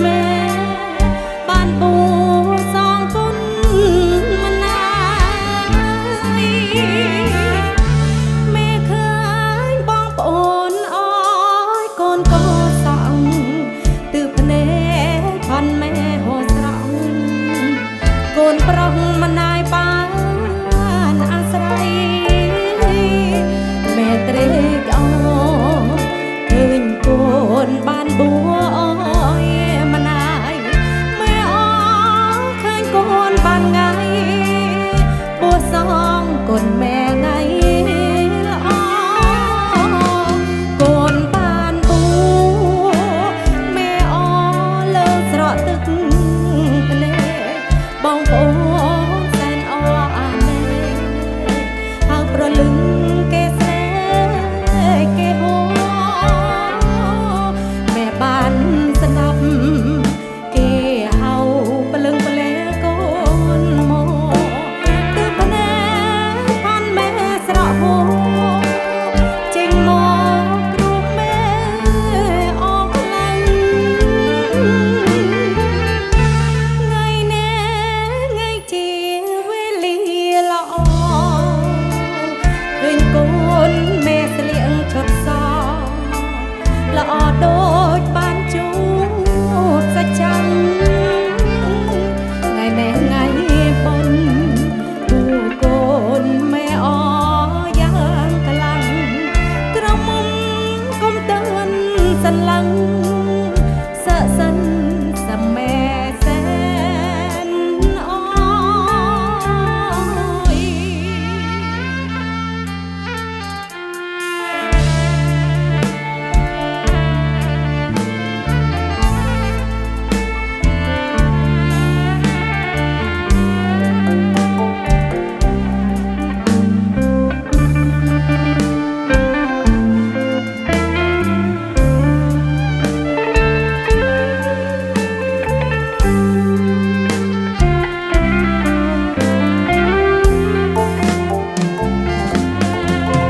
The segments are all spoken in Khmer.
แม่บ้านปูสองคนมันนายแม่เคยบองปนอ้อยกนก็สั่งตืบเนพันแม่หัวสังกนปรองมันนายบ้านอาศัยแม่เตรกเอาคืนโกนบ้านบัวอ้อยมานายแม่อ้อเคยโกนบ้านไงบัวซองกนแม่ไงอ้อโกนบ้านบัวแม่อ้อเลิกสระตึกทะเลบองโปแสนอ้ออาเน่หากประลึงเกษเกโฮแม่บ้านสนับเกเฮาปลึงปะเลโกนโมตึกแน่พันแม่สระโหจริงโมกรูแม่ออกลังไงแน่ไงจีเวลีละอเคยโกนแม่เสลียงชดซอละอโดยบ้านจูบสะจังไงแน่ไงบนผู้โกนแม่อ้อย่างกะลังกระมุมก้มเตือนสันหลังสะสันสะแม่แสนอ้อย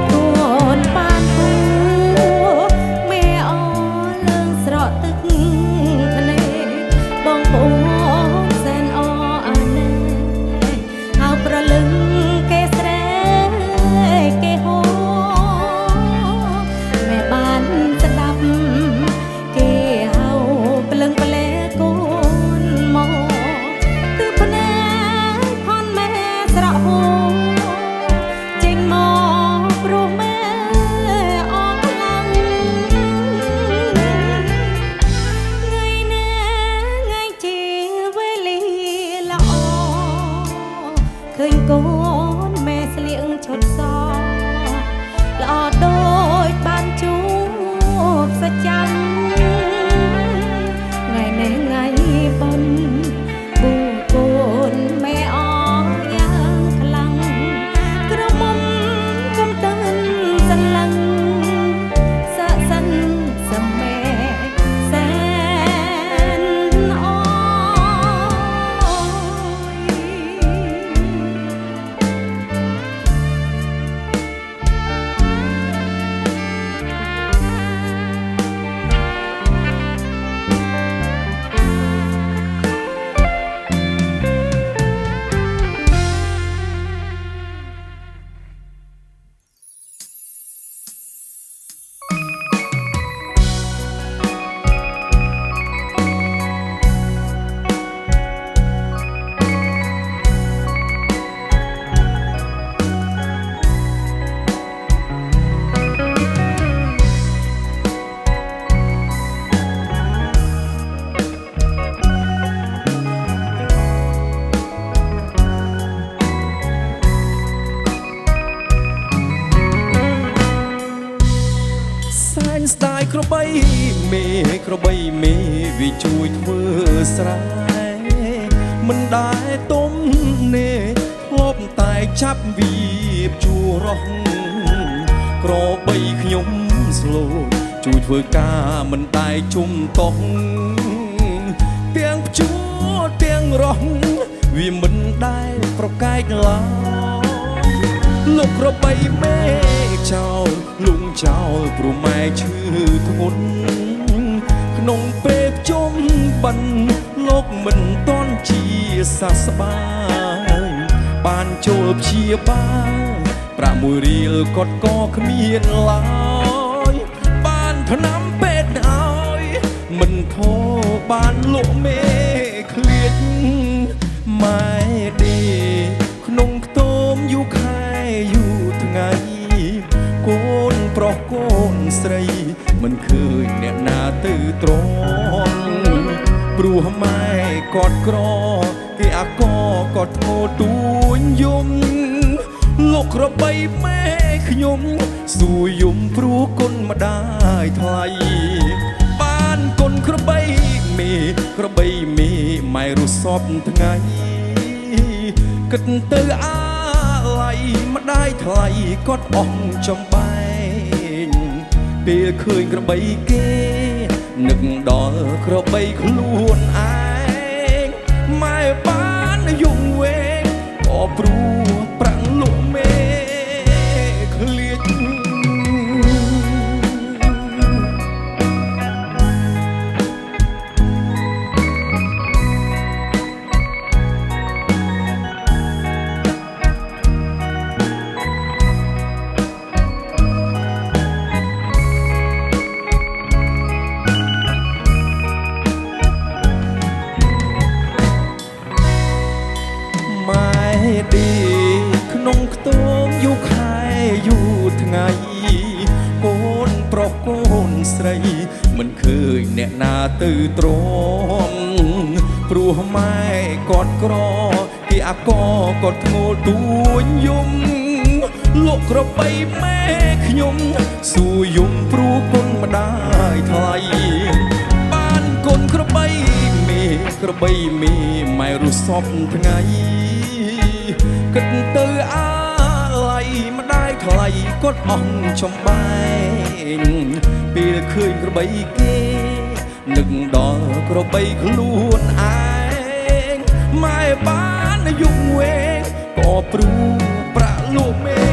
โกนบ้านปูแม่อ้อเลิงสระตึกทะเลบองปูแสนอ้ออาเน่หากประลึงเกษเกโฮแม่บ้านสดับเกเฮาปลึงปะเลโกนโมตึบแน่พันแม่สระโหจริงโมกรูแม่ออกลังไงแน่ไงจีเวลีละอเคยโกนแม่เสลียงชดซอละอโดยบ้านจูบสะจังไงแน่ไงบนผู้โกนแม่อ้อย่างคลังกระมุมกำเตือนสันหลังสะสันสะแม่แสนอ้อยសែនស្ដាយក្របីមេក្របីមេវាជួយធ្វើស្រែមិនដែលទុំនេធ្លាប់តែចាប់វាជួររស់ក្របីខ្ញុំស្លូតជួយធ្វើការមិនដែលជុំតោះទាំងជួទាំងរស់វាមិនដែលប្រកែកឡើយលោកក្របីមេចោលលងចោលព្រោះម៉ែឈឺធ្ងន់ ក្នុងពេលជុំបិណ្ឌលោកមិនតន់ជាសះស្បើយបានចូលព្យាបាលប្រាក់មួយរៀលគាត់ក៏គ្មានឡើយបានថ្នាំពេទ្យឲ្យមិនធោបានលោកមេឃ្លៀចម៉ែដេក្នុងខ្ទមយូរខែយូរថ្ងៃកូនប្រុសកូនស្រីមិនឃើញអ្នកណាទៅទ្រាំព្រោះម៉ែគាត់ក្រគេអាកគាត់ធ្ងោទួញយំលោកក្របីម៉ែខ្ញុំសួរយំព្រោះគុណម្ដាយថ្លៃបានគុណក្របីមេក្របីមេម៉ែរស់សពថ្ងៃគិតទៅអាឡ័យម្ដាយថ្លៃគាត់អស់ចំបែងពេលឃើញក្របីគេនឹកដល់ក្របីខ្លួនឯងម៉ែបានយំវែងក៏ព្រោះប្រាំងលោកមេឃ្លៀចក្នុងខ្ទមយូរខែយូរថ្ងៃកូនប្រុសកូនស្រីមិនឃើញអ្នកណាទៅទ្រាំព្រោះម៉ែគាត់ក្រគេអាកគាត់ធ្ងោទួញយំលោកក្របីម៉ែខ្ញុំសួរយំព្រោះគុណម្ដាយថ្លៃបានគុណក្របីមេក្របីមេម៉ែរស់សពថ្ងៃគិតទៅអាឡ័យម្ដាយថ្លៃគាត់អស់ចំបែងពេលឃើញក្របីគេនឹកដល់ក្របីខ្លួនឯងម៉ែបានយំវែងក៏ព្រោះប្រាក់លោកមេ